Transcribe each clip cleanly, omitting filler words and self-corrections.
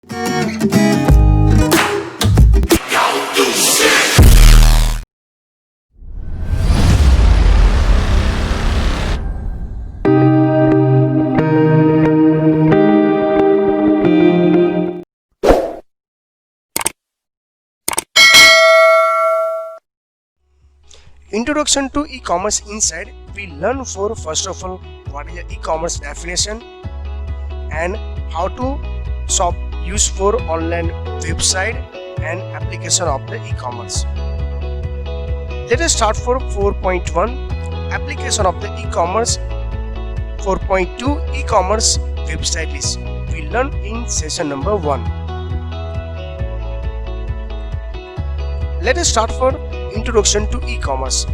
Introduction to e-commerce inside, we learn for first of all what is the e-commerce definition and how to shop use for online website and application of the e-commerce. Let us start for 4.1 application of the e-commerce. 4.2 e-commerce website list we learn in session number 1. Let us start for introduction to e-commerce.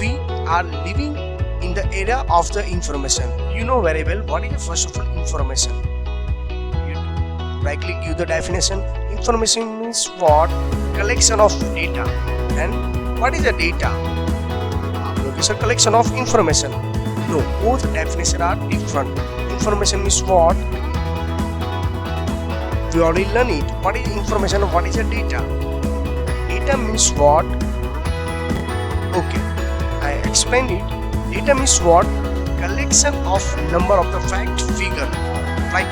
We are living in the era of the information. You know very well what is the first of all information. You rightly give the definition. Information means what? Collection of data. And what is the data? It's a collection of information. No, both definitions are different. Information means what? We already learned it. What is information? What is the data? Data means what? Okay, I explained it. Data means what? Collection of number of the fact figure. Like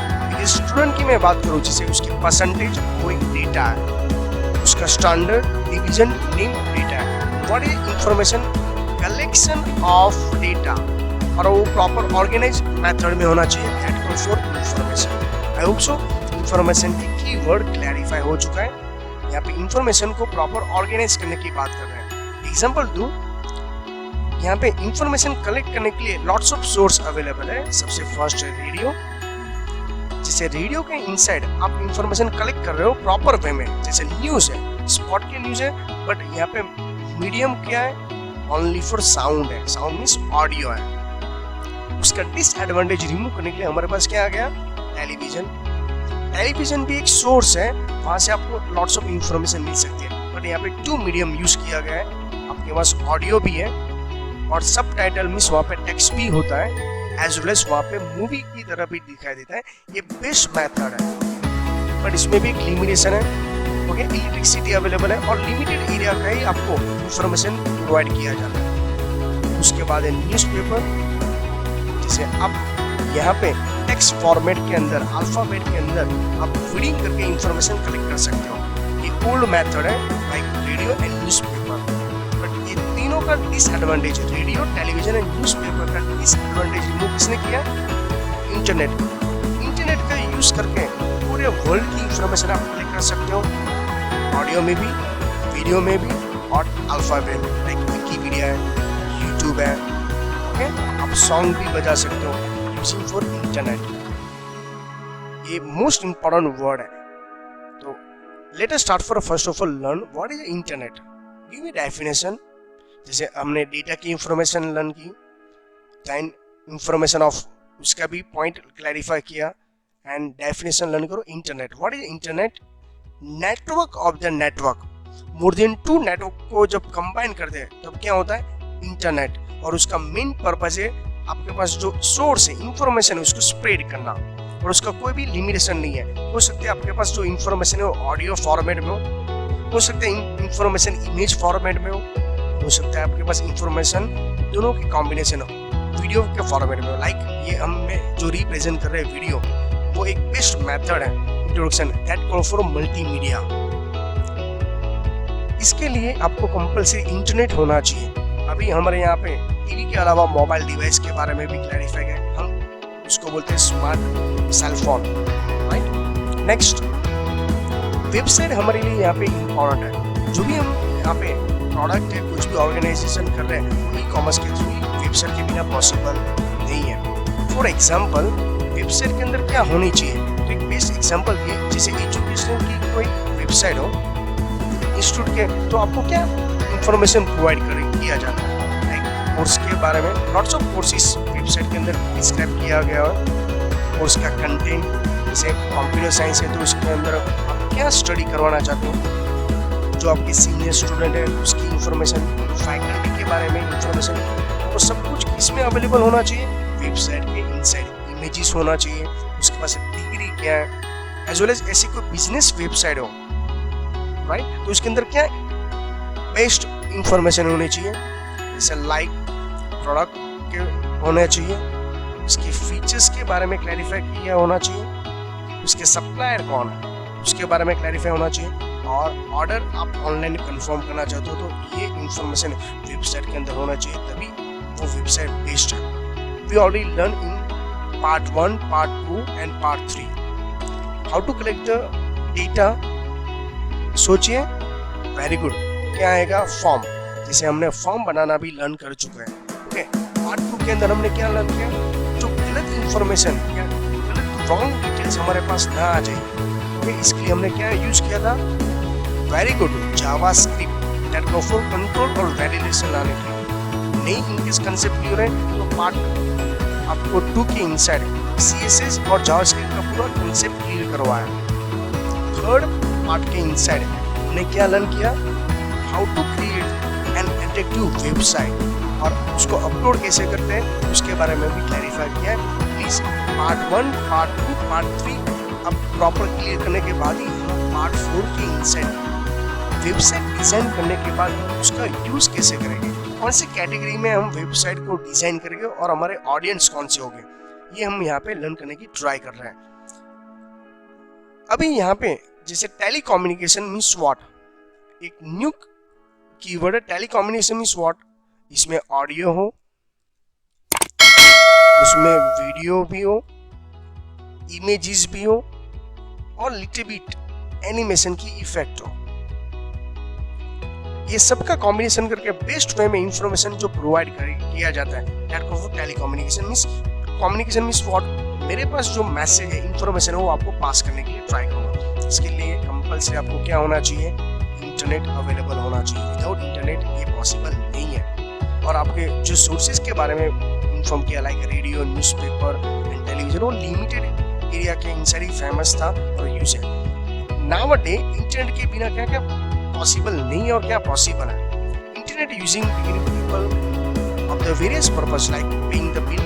student की मैं बात करूँ जैसे उसके percentage वो एक data है, उसका स्टैंडर्ड डिवीजन नेम डेटा है. What is information? Collection of data और वो प्रॉपर ऑर्गेनाइज मेथड में होना चाहिए. That calls for information. I hope so information की कीवर्ड क्लैरिफाई हो चुका है. यहाँ पे इंफॉर्मेशन को प्रॉपर ऑर्गेनाइज करने की बात कर रहे हैं. एग्जांपल दूं, यहाँ पे इंफॉर्मेशन कलेक्ट करने के लिए लॉट्स ऑफ सोर्स अवेलेबल है. सबसे फर्स्ट है रेडियो. जैसे रेडियो के इनसाइड आप इंफॉर्मेशन कलेक्ट कर रहे हो प्रॉपर वे में. जैसे न्यूज है, स्पॉट के न्यूज है, बट यहाँ पे मीडियम क्या है? ओनली फॉर साउंड है. साउंड मीन्स ऑडियो है. उसका डिसएडवांटेज रिमूव करने के लिए हमारे पास क्या आ गया? टेलीविजन. टेलीविजन भी एक सोर्स है, वहां से आपको लॉट्स ऑफ इंफॉर्मेशन मिल सकती है. बट यहाँ पे 2 मीडियम यूज किया गया है. आपके पास ऑडियो भी है और सब टाइटल मीन्स वहाँ पे टेक्स्ट भी होता है, एज वेल एज वहाँ पे मूवी की तरह भी दिखाई देता है. ये बेस्ट मेथड है, बट इसमें भी एक लिमिटेशन है. ओके, इलेक्ट्रिसिटी अवेलेबल है और लिमिटेड एरिया का ही आपको इंफॉर्मेशन प्रोवाइड किया जाता है. उसके बाद है न्यूज़पेपर. जैसे आप यहाँ पे टेक्स्ट फॉर्मेट के अंदर, अल्फाबेट के अंदर आप रीडिंग करके इंफॉर्मेशन कलेक्ट कर सकते हो. ये ओल्ड मेथड है like radio and newspaper. But ये तीनों का disadvantage, radio, television and newspaper का डिसएडवांटेज रिमूव किसने किया? इंटरनेट. इंटरनेट का यूज करके पूरे वर्ल्ड की इंफॉर्मेशन आप कलेक्ट कर सकते हो, ऑडियो में भी, वीडियो में भी और अल्फाबेट लाइक विकिपीडिया है, यूट्यूब है. ओके, आप सॉन्ग भी बजा सकते हो यूजिंग फॉर इंटरनेट. ये मोस्ट इंपॉर्टेंट वर्ड है. तो late us start for first of all learn what is internet. Give me definition. जैसे हमने डेटा की इंफॉर्मेशन लर्न की, देन इंफॉर्मेशन ऑफ उसका भी पॉइंट क्लैरिफाई किया एंड डेफिनेशन लर्न करो. Internet. What is internet? Network of the network. More than 2 network को जब कंबाइन करते हैं तब क्या होता है? इंटरनेट. और उसका मेन पर्पज है आपके पास जो सोर्स है इंफॉर्मेशन है उसको स्प्रेड करना, और उसका कोई भी लिमिटेशन नहीं है. हो सकता है आपके पास जो इंफॉर्मेशन है वो ऑडियो फॉर्मेट में हो सकता है इंफॉर्मेशन इमेज फॉर्मेट में हो सकता है आपके पास इंफॉर्मेशन दोनों की कॉम्बिनेशन हो, वीडियो के फॉर्मेट में. लाइक ये हम जो रिप्रेजेंट कर रहे हैं वीडियो, वो एक बेस्ट मेथड है introduction. That call for multimedia. इसके लिए आपको कंपल्सरी इंटरनेट होना चाहिए. अभी हमारे यहाँ पे टीवी के अलावा मोबाइल डिवाइस के बारे में भी क्लैरिफाई है. हम उसको बोलते हैं smart cell phone. Right. Next, website हमारे लिए यहाँ पे इम्पोर्टेंट है. जो भी हम यहाँ पे प्रोडक्ट है, कुछ भी ऑर्गेनाइजेशन कर रहे हैं, ई कॉमर्स के थ्रू वेबसाइट के बिना पॉसिबल नहीं है. फॉर एग्जांपल, वेबसाइट के अंदर क्या होनी चाहिए? तो एक बेस्ट एग्जांपल दिए, जैसे एजुकेशनल की कोई वेबसाइट हो इंस्टीट्यूट के, तो आपको क्या इंफॉर्मेशन प्रोवाइड किया जाता है? लाइक कोर्स के बारे में लॉट्स ऑफ कोर्सेज वेबसाइट के अंदर डिस्क्राइब किया गया है. कोर्स का कंटेंट, जैसे कंप्यूटर साइंस है तो उसके अंदर आप क्या स्टडी करवाना चाहते हो, जो आपके सीनियर स्टूडेंट है उसकी इंफॉर्मेशन, फैकल्टी के बारे में इंफॉर्मेशन, वो सब कुछ इसमें अवेलेबल होना चाहिए. वेबसाइट के इनसाइड इमेजेस होना चाहिए, उसके पास डिग्री क्या है, एज वेल एज ऐसी कोई बिजनेस वेबसाइट हो, राइट, तो उसके अंदर क्या बेस्ट इंफॉर्मेशन होनी चाहिए, जैसे लाइक प्रोडक्ट के होने चाहिए, उसके फीचर्स के बारे में क्लैरिफाई किया होना चाहिए, उसके सप्लायर कौन है उसके बारे में क्लैरिफाई होना चाहिए, और ऑर्डर आप ऑनलाइन कंफर्म करना चाहते हो तो ये इंफॉर्मेशन वेबसाइट के अंदर होना चाहिए, तभी वो वेबसाइट बेस्ट है। We already learn in part 1, part 2 and part 3 how to collect the data. सोचिए, वेरी गुड, क्या आएगा, फॉर्म, जैसे हमने फॉर्म बनाना भी लर्न कर चुके हैं। ओके, पार्ट 2 के अंदर हमने क्या लर्न किया, जो गलत इंफॉर्मेशन या गलत रॉन्ग डिटेल्स हमारे पास ना आ जाए, ओके, इसके लिए हमने क्या यूज किया था, वेरी गुड, जावास्क्रिप्ट, दैट को फुल कंट्रोल और वैलिडेशन लाने के लिए। नई इंग्लिश कंसेप्ट क्लियर है तो पार्ट आपको 2 के इनसाइड CSS और जावास्क्रिप्ट का पूरा कंसेप्ट क्लियर करवाया। थर्ड पार्ट के इनसाइड हमने क्या लर्न किया, how to create an attractive website और उसको अपलोड कैसे करते हैं उसके बारे में भी क्लैरिफाई किया है। प्लीज पार्ट 1, पार्ट 2, पार्ट 3 अब प्रॉपर क्लियर करने के बाद ही पार्ट 4 के इनसाइड वेबसाइट डिजाइन करने के बाद उसका यूज कैसे करेंगे, कौन सी कैटेगरी में हम वेबसाइट को डिजाइन करेंगे और हमारे ऑडियंस कौन से होंगे, ये हम यहाँ पे लर्न करने की ट्राई कर रहे हैं। अभी यहाँ पे जैसे टेलीकम्युनिकेशन मींस व्हाट, एक न्यू कीवर्ड है, टेलीकम्युनिकेशन मींस व्हाट, इसमें ऑडियो हो, उसमें वीडियो भी हो, इमेजेस भी हो और लिटिल बिट एनिमेशन की इफेक्ट हो, ये सबका कॉम्बिनेशन करके बेस्ट वे में इंफॉर्मेशन जो प्रोवाइड किया जाता है, that called telecommunication means, communication means what, मेरे पास जो मैसेज है, इंफॉर्मेशन है, वो आपको पास करने के लिए ट्राई करूंगा। इसके लिए कंपल्सरी आपको क्या होना चाहिए, इंटरनेट अवेलेबल होना चाहिए, विदाउट इंटरनेट ये पॉसिबल नहीं है। और आपके जो सोर्सेज के बारे में इन्फॉर्म किया, like radio, newspaper and television, वो लिमिटेड एरिया के इनसाइड ही फेमस था और यूज है। नाउअडे इंटरनेट के बिना क्या क्या पॉसिबल नहीं है और क्या पॉसिबल है। Internet using people of the various purpose like paying the bill,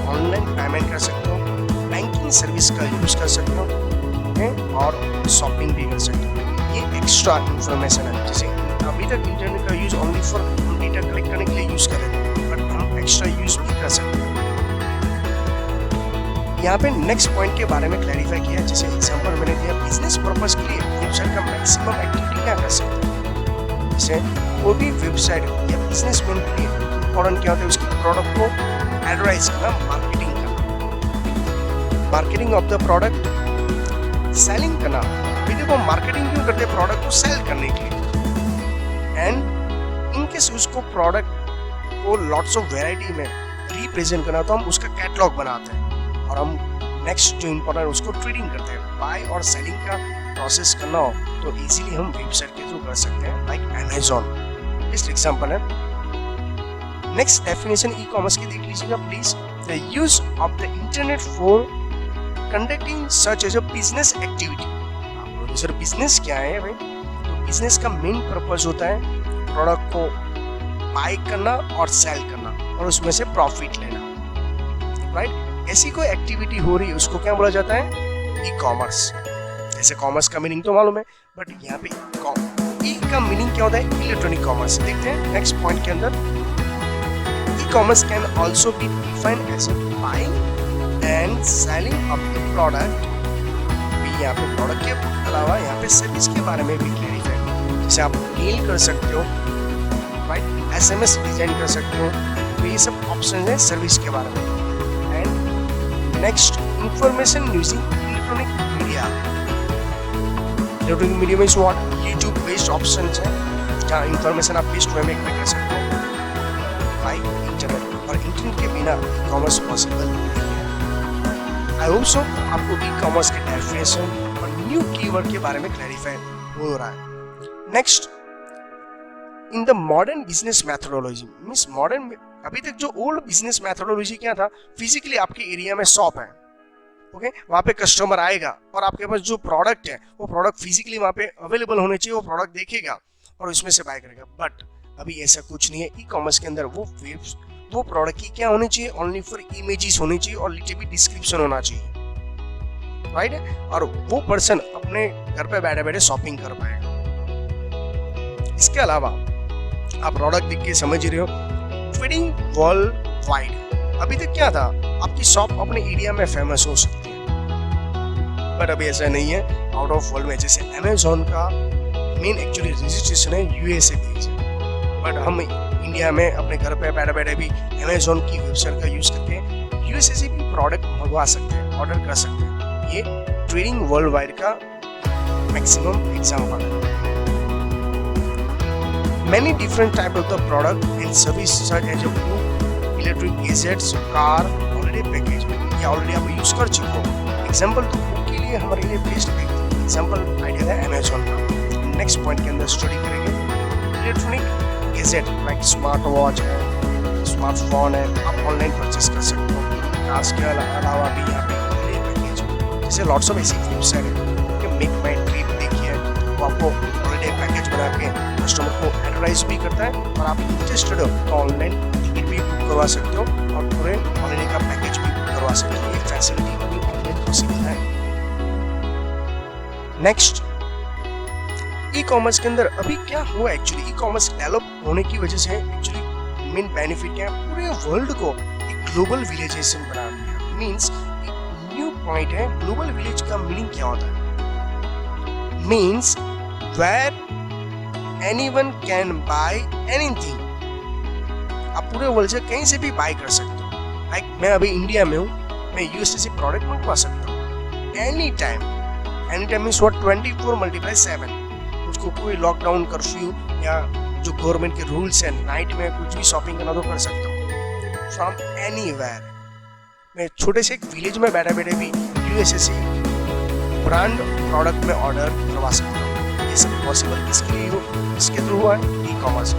online payment कर सकते हो, बैंकिंग सर्विस का यूज कर सकते हो और शॉपिंग भी कर सकते हो। ये एक्स्ट्रा इंफॉर्मेशन है, जैसे अभी तक इंटरनेट का यूज ओनली फॉर हम डेटा कलेक्ट करने के लिए यूज कर रहे थे, बट हम एक्स्ट्रा यूज भी कर सकते हैं। यहाँ पे नेक्स्ट पॉइंट के बारे में क्लैरिफाई किया, जैसे एग्जांपल मैंने दिया, बिजनेस पर्पस के लिए वेबसाइट का मैक्सिमम एक्टिविटी क्या कर सकते हैं, जैसे कोई भी वेबसाइट या बिजनेसमैन के लिए इम्पोर्टेंट क्या होता है, उसकी प्रोडक्ट को एडवर्टाइज करना, मार्केटिंग करना, marketing of the product, selling करना। देखो मार्केटिंग क्यों करते हैं, प्रोडक्ट को सेल करने के लिए, एंड इनकेस उसको प्रोडक्ट को लॉट्स ऑफ वेराइटी में रिप्रेजेंट करना तो हम उसका कैटलॉग बनाते हैं और हम नेक्स्ट जो इम्पोर्टेंट उसको ट्रेडिंग करते हैं। बाय और सेलिंग का प्रोसेस करना हो तो इजीली हम वेबसाइट के थ्रू कर सकते हैं, लाइक अमेज़न, बेस्ट एग्जांपल है। नेक्स्ट डेफिनेशन ई कॉमर्स की देख लीजिएगा please, the use of the internet for conducting such as a business activity. Sir business क्या है भाई, तो बिजनेस का मेन पर्पस होता है प्रोडक्ट को बाय करना और सेल करना और उसमें से प्रॉफिट लेना, राइट। ऐसी कोई एक्टिविटी हो रही है उसको क्या बोला जाता है, ई कॉमर्स। जैसे कॉमर्स का मीनिंग तो मालूम है, बट यहाँ पे ई का मीनिंग क्या होता है, इलेक्ट्रॉनिक कॉमर्स। देखते हैं नेक्स्ट पॉइंट के अंदर, e commerce can also be defined as buying and selling of the product. यहाँ पे प्रोडक्ट के अलावा यहाँ पे सर्विस के बारे में भी क्लैरिफाई, जैसे आप मेल कर सकते हो, राइट, SMS डिजाइन कर सकते हो, तो ये सब ऑप्शन है सर्विस के बारे में। Next, information using electronic media. Electronic media में व्हाट, यूट्यूब बेस्ड ऑप्शंस हैं जहाँ इंफॉर्मेशन आप बेस्ट वे में कर सकते हो, लाइक इंटरनेट। और इंटरनेट के बिना ई कॉमर्स पॉसिबल नहीं है। आई होप सो आपको ई कॉमर्स के डेफिनेशन और न्यू कीवर्ड के बारे में क्लैरिफाई हो रहा है। Next, in the modern business methodology means modern, अभी तक जो ओल्ड बिजनेस मैथोडोलॉजी क्या था, फिजिकली आपके एरिया में शॉप है, ओके, वहाँ पे कस्टमर आएगा और आपके पास जो प्रोडक्ट है वो प्रोडक्ट फिजिकली वहाँ पे अवेलेबल होने चाहिए, वो प्रोडक्ट देखेगा और उसमें से बाय करेगा। बट अभी ऐसा कुछ नहीं है। ई कॉमर्स के अंदर वो प्रोडक्ट की क्या होनी चाहिए, ओनली फॉर इमेजेस होनी चाहिए और लिटिल बिट डिस्क्रिप्शन होना चाहिए, राइट है, और वो पर्सन अपने घर पे बैठे बैठे शॉपिंग कर पाएगा। इसके अलावा आप प्रोडक्ट देख के समझ रहे हो, ट्रेडिंग वर्ल्ड वाइड। अभी तक क्या था, आपकी शॉप अपने एरिया में फेमस हो सकती है, बट अभी ऐसा नहीं है। आउट ऑफ वर्ल्ड में जैसे अमेजोन का मेन एक्चुअली रजिस्ट्रेशन है यूएसए बेस्ड, बट हम इंडिया में अपने घर पे बैठे बैठे भी अमेजोन की वेबसाइट का यूज करके यूएसए से भी प्रोडक्ट मंगवा सकते हैं, ऑर्डर कर सकते हैं। ये ट्रेडिंग वर्ल्ड वाइड का मैक्सिमम एग्जाम्पल है। Many different type of the product and service such as a book, electric gadgets, car, holiday package ये ऑलरेडी आप यूज कर चुके हो। एग्जाम्पल तो बुक के लिए हमारे लिए बेस्ट एग्जाम्पल आइडिया है अमेजोन का। नेक्स्ट पॉइंट के अंदर स्टडी करेंगे electronic gadget like smart watch है, स्मार्टफोन है, आप ऑनलाइन परचेस कर सकते हो। कार्स के अलावा भी यहाँ पे हॉलिडे पैकेज, जैसे लॉट्स ऑफ ऐसी वेबसाइट है कि मेक माई ट्रिप देखिए, वो आपको हॉलिडे पैकेज बना के कस्टमर को एडवर्टाइज भी करता है, और आप इंटरेस्टेड हो तो ऑनलाइन टिकट भी बुक करवा सकते हो और पूरे हॉलिडे का पैकेज भी बुक करवा सकते हो। ये फैसिलिटी अभी ऑनलाइन पॉसिबल है। नेक्स्ट, ई कॉमर्स के अंदर अभी क्या हुआ, एक्चुअली ई कॉमर्स डेवलप होने की वजह से एक्चुअली मेन बेनिफिट क्या है, पूरे वर्ल्ड को एक ग्लोबल विलेजेशन बना दिया। मीन्स एक न्यू पॉइंट है, ग्लोबल विलेज का मीनिंग क्या होता है, means where anyone can buy anything। आप पूरे वर्ल्ड से कहीं से भी बाय कर सकते हो। लाइक मैं अभी इंडिया में हूँ, मैं यूएसए से प्रोडक्ट मंगवा सकता हूँ एनी टाइम मीन्स व्हाट 24/7। उसको कोई लॉकडाउन कर्फ्यू या जो गवर्नमेंट के रूल्स है, नाइट में कुछ भी शॉपिंग करना तो कर सकता हूँ फ्रॉम एनीवेयर। मैं छोटे से एक विलेज में बैठे बैठे भी यूएसए से ब्रांड प्रोडक्ट में ऑर्डर करवा सकता हूँ। ये सब पॉसिबल इसके थ्रू हुआ है ई कॉमर्स।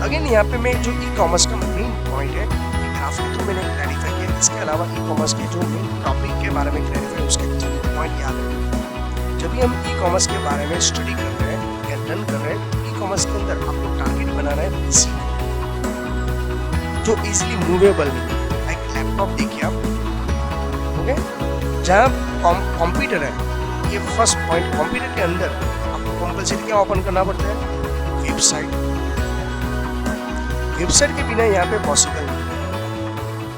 अगेन यहाँ पे मैं जो ई कॉमर्स का मेन पॉइंट है ग्राफ के थ्रू मैंने क्लैरिफाई किया। इसके अलावा ई कॉमर्स के जो मेन टॉपिक के बारे में क्लैरिफाई, उसके थ्रू पॉइंट याद है। जब भी हम ई कॉमर्स के बारे में स्टडी कर रहे हैं या लर्न कर रहे हैं, ई कॉमर्स के अंदर आपको टारगेट बनाना है पीसी जो इजीली मूवेबल है, लाइक लैपटॉप देखिए आप, ओके, जहाँ कंप्यूटर है। ये फर्स्ट पॉइंट, कंप्यूटर के अंदर आपको कंपल्सरी क्या ओपन करना पड़ता है, वेबसाइट। वेबसाइट के बिना यहाँ पे पॉसिबल नहीं।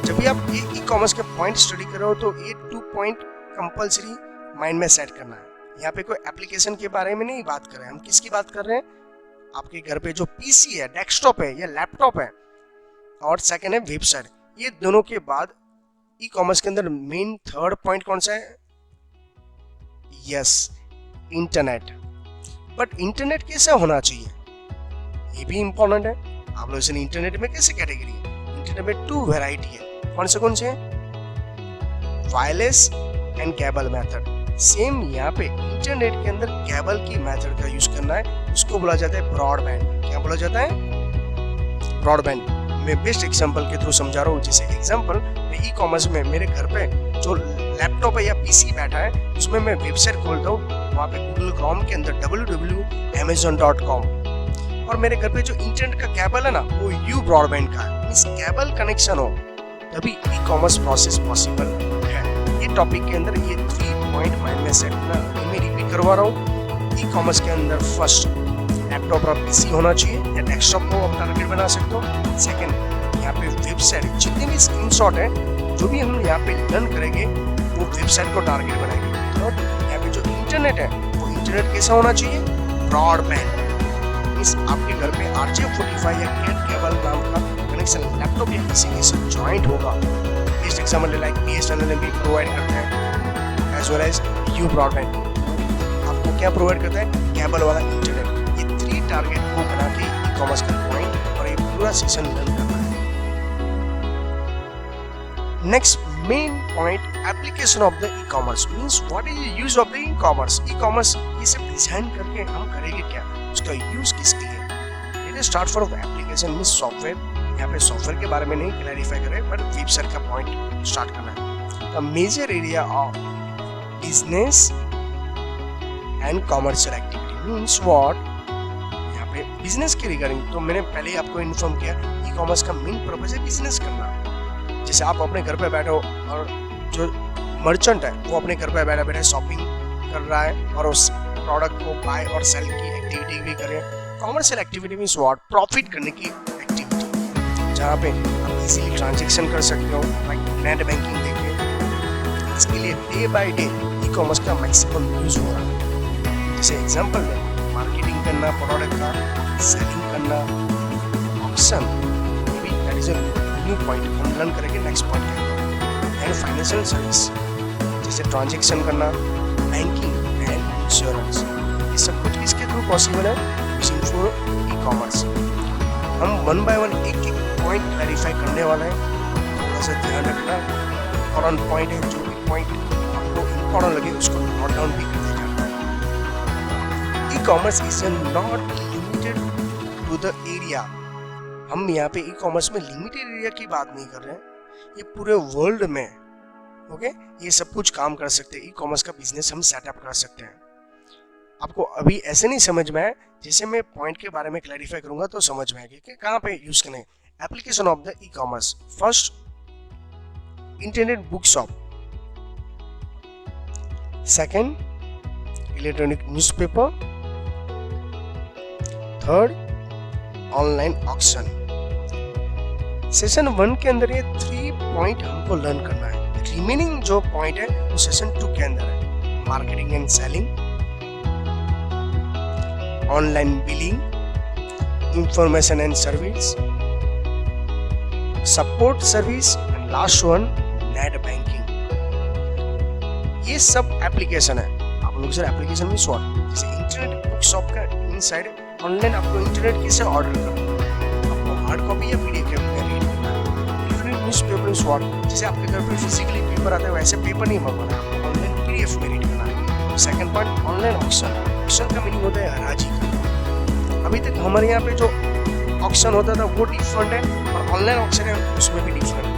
जब भी आप ये ई कॉमर्स के पॉइंट स्टडी कर रहे हो तो ये 2 पॉइंट कंपल्सरी माइंड में सेट करना है। यहाँ पे कोई एप्लीकेशन के बारे में नहीं बात कर रहे हैं, हम किसकी बात कर रहे हैं, आपके घर पे जो पीसी है, डेस्कटॉप है या लैपटॉप है, और सेकंड है वेबसाइट। ये दोनों के बाद ई कॉमर्स के अंदर मेन थर्ड पॉइंट कौन सा है, यस, इंटरनेट। बट इंटरनेट कैसे होना चाहिए, ये भी इंपॉर्टेंट है। आप लोग इसे इंटरनेट में कैसे कैटेगरी है, इंटरनेट में 2 वैरायटी है। कौन से wireless and cable method. Same यहाँ पे इंटरनेट के अंदर केबल की मेथड का यूज करना है, उसको बोला जाता है ब्रॉडबैंड। क्या बोला जाता है, ब्रॉडबैंड। मैं बेस्ट एग्जांपल के थ्रू समझा रहा हूँ। जैसे एग्जांपल, मैं ई कॉमर्स में मेरे घर पे जो लैपटॉप है या पीसी बैठा है, उसमें मैं वेबसाइट खोलता हूँ, वहाँ पे गूगल क्रोम के अंदर www.amazon.com, और मेरे घर पे जो इंटरनेट का केबल है ना, वो यू ब्रॉडबैंड का है। मींस केबल कनेक्शन हो तभी ई कॉमर्स प्रोसेस पॉसिबल है। ये टॉपिक के अंदर ये 3 पॉइंट माइंड में सेट करना, मैं रिपीट करवा रहा हूँ। ई कॉमर्स के अंदर फर्स्ट लैपटॉप और पीसी होना चाहिए या डेस्कटॉप को आप टारगेट बना सकते हो। सेकंड, यहाँ पे वेबसाइट, जितने भी स्क्रीनशॉट है, जो भी हम यहाँ पे लर्न करेंगे वो वेबसाइट को टारगेट बनाएंगे। थर्ड, यहाँ पे जो इंटरनेट है वो इंटरनेट कैसा होना चाहिए, ब्रॉडबैंड। इस आपके घर पे RJ45 या कैट केबल नाम का कनेक्शन लैपटॉप या पीसी के साथ ज्वाइंट होगा। बेस्ट एग्जांपल लाइक BSNL भी प्रोवाइड करते हैं, as well as you broadband आपको क्या प्रोवाइड करता है, केबल वाला इंटरनेट। ये 3 टारगेट को बना के ई कॉमर्स का पॉइंट और ये पूरा सेशन लर्न करना है। Next main point, application of the e commerce. Means what is the use of the e commerce. E commerce ये सब डिजाइन करके हम करेंगे क्या, उसका यूज किसके लिए। Let us start from application means software. यहाँ पे सॉफ्टवेयर के बारे में नहीं क्लैरिफाई करें, बट वेबसाइट का पॉइंट स्टार्ट करना है। The major area of business and commercial activity means what. यहाँ पे बिजनेस के रिगार्डिंग तो मैंने पहले ही आपको इन्फॉर्म किया, ई कॉमर्स का मेन पर्पस है बिजनेस करना। जैसे आप अपने घर पे बैठो और जो मर्चेंट है वो अपने घर पे बैठे बैठे शॉपिंग कर रहा है और उस प्रोडक्ट को बाय और सेल की एक्टिविटी भी करे। Commercial activity means what, profit करने की एक्टिविटी, जहाँ पे आप इजीली ट्रांजैक्शन कर सकते हो, लाइक नेट बैंकिंग देखिए। इसके लिए day by day e commerce का मैक्सिमम यूज हो रहा है। जैसे एग्जांपल में मार्केटिंग करना, प्रोडक्ट का सेलिंग करना, auction, maybe that is a new point हम लर्न करेंगे नेक्स्ट पॉइंट के अंदर। एंड फाइनेंशियल सर्विस जैसे ट्रांजैक्शन करना, बैंकिंग एंड इंश्योरेंस, ये सब कुछ किसके थ्रू पॉसिबल है, यूजिंग फॉर ई कॉमर्स। हम वन बाय वन एक एक पॉइंट क्लैरिफाई करने वाले हैं, थोड़ा सा ध्यान रखना। और ऑन पॉइंट है, जो भी पॉइंट आपको इम्पोर्टेंट लगे उसको नोट डाउन भी करते जाना। E commerce is not limited to the area. हम यहाँ पे ई कॉमर्स में लिमिटेड एरिया की बात नहीं कर रहे हैं, ये पूरे वर्ल्ड में ओके ये सब कुछ काम कर सकते हैं। ई कॉमर्स का बिजनेस हम सेटअप कर सकते हैं। आपको अभी ऐसे नहीं समझ में आए, जैसे मैं पॉइंट के बारे में क्लैरिफाई करूंगा तो समझ में आएगी कि कहाँ पे यूज करने। Application of the e commerce, first internet book shop, second electronic newspaper, third online auction. Session 1 के अंदर ये 3 पॉइंट हमको लर्न करना है। रिमेनिंग जो पॉइंट है वो सेशन 2 के अंदर है। Marketing and selling, online billing, information and service, support service and last one net banking. ये सब एप्लीकेशन है। आप लोग सर एप्लीकेशन में शॉर्ट, जैसे इंटरनेट बुक शॉप का इनसाइड ऑनलाइन आपको इंटरनेट कैसे ऑर्डर करना, आपको हार्ड कॉपी या पीडीएफ में रीड करना है। डिफरेंट न्यूज़पेपर इज व्हाट, जैसे आपके घर पे फिजिकली पेपर आता है वैसे पेपर नहीं मंगवाना है, आपको ऑनलाइन पीडीएफ में रीड करना है। Second point online auction. Auction का मीनिंग होता है हराजी करना। अभी तक हमारे यहाँ पे जो ऑक्शन होता था वो डिफरेंट है और ऑनलाइन ऑक्शन है उसमें भी डिफरेंट है।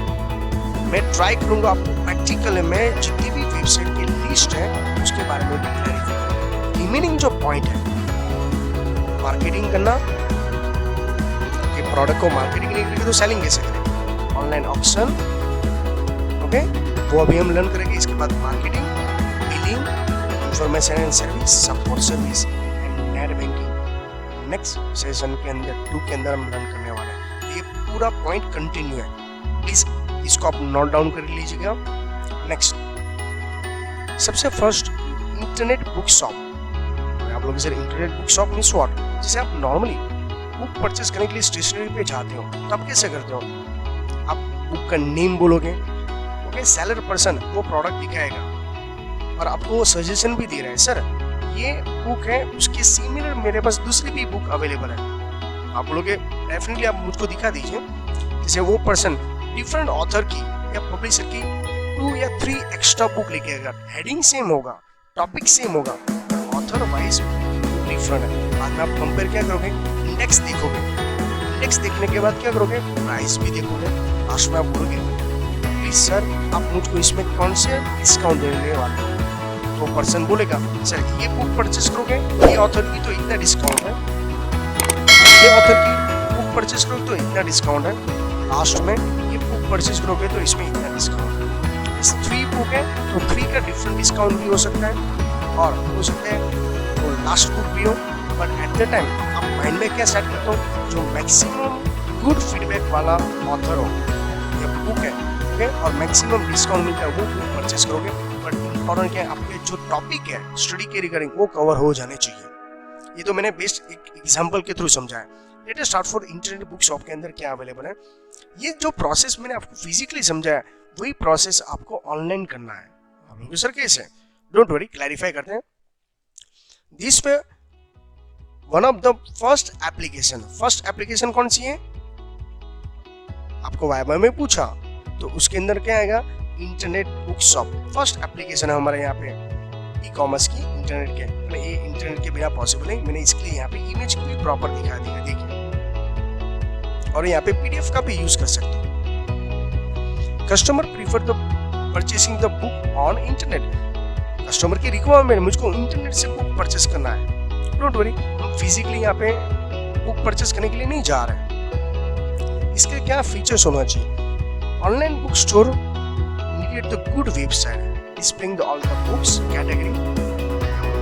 मैं ट्राई करूंगा आपको प्रैक्टिकल में जितनी भी वेबसाइट की लिस्ट है उसके बारे में भी क्लैरिफाई। रिमेनिंग जो पॉइंट है, मार्केटिंग करना, कि प्रोडक्ट को मार्केटिंग नहीं करेंगे तो सेलिंग कैसे करेंगे, ऑनलाइन ऑक्शन ओके वो अभी हम लर्न करेंगे। इसके बाद marketing, billing, information and service, support service and net banking next session के अंदर 2 के अंदर हम लर्न करने वाले हैं। तो ये पूरा पॉइंट कंटिन्यू है, प्लीज इसको आप नोट डाउन कर लीजिएगा। नेक्स्ट सबसे फर्स्ट इंटरनेट बुक शॉप। आप लोग sir internet book shop means what, जैसे आप नॉर्मली बुक परचेस करने के लिए स्टेशनरी पे जाते हो तो आप कैसे करते हो, आप बुक का नेम बोलोगे ओके, सेलर पर्सन वो प्रोडक्ट दिखाएगा और आपको वो सजेशन भी दे रहा है, सर ये बुक है उसके सिमिलर मेरे पास दूसरी भी बुक अवेलेबल है। आप बोलोगे डेफिनेटली आप मुझको दिखा दीजिए। जैसे वो पर्सन डिफरेंट ऑथर की या पब्लिशर की 2 या 3 एक्स्ट्रा बुक लेके आएगा, हेडिंग सेम होगा, टॉपिक सेम होगा, ऑथर वाइज डिफरेंट है। बाद में आप कंपेयर क्या करोगे, इंडेक्स देखोगे, इंडेक्स देखने के बाद क्या करोगे, प्राइस भी देखोगे। लास्ट में आप बोलोगे प्लीज सर आप मुझको इसमें कौन से डिस्काउंट देने वाले हो, तो पर्सन बोलेगा सर ये बुक परचेस करोगे ये ऑथर की तो इतना डिस्काउंट है, ये ऑथर की बुक परचेस करोगे तो इतना डिस्काउंट है, लास्ट में ये बुक परचेस करोगे तो इसमें इतना डिस्काउंट है। इस 3 बुक है तो 3 का डिफरेंट डिस्काउंट भी हो सकता है और हो सकता है तो लास्ट बुक भी हो, बट एट द टाइम आप माइंड में क्या सेट करते हो, जो मैक्सिमम गुड फीडबैक वाला ऑथर हो या बुक है ओके और मैक्सिमम डिस्काउंट मिलता है वो बुक परचेस करोगे। बट इम्पोर्टेंट क्या है, आपके जो टॉपिक है स्टडी के रिगार्डिंग वो कवर हो जाने चाहिए। ये तो मैंने बेस्ट एक एग्जांपल के थ्रू समझाया। Late us start for internet book shop के अंदर क्या अवेलेबल है। ये जो प्रोसेस मैंने आपको फिजिकली समझाया वही प्रोसेस आपको ऑनलाइन करना है। आप लोग सर कैसे, डोंट वरी क्लैरिफाई करते हैं। दिस पे one of the first application कौन सी है, आपको वाइवा में पूछा तो उसके अंदर क्या आएगा, internet book shop first application है हमारे यहाँ पे ई कॉमर्स की इंटरनेट के। मैंने ये इंटरनेट के बिना पॉसिबल है, मैंने इसके लिए यहाँ पे इमेज को भी प्रॉपर दिखा दिया, देखिए। और यहाँ पे पीडीएफ का भी यूज कर सकते हो। Customer prefer the purchasing the book on internet. Customer की रिक्वायरमेंट, मुझको इंटरनेट से बुक परचेस करना है, डोंट वरी हम फिजिकली यहाँ पे बुक परचेस करने के लिए नहीं जा रहे हैं। इसके क्या फीचर्स होना चाहिए, online book store needed the good website, displaying the all the books category,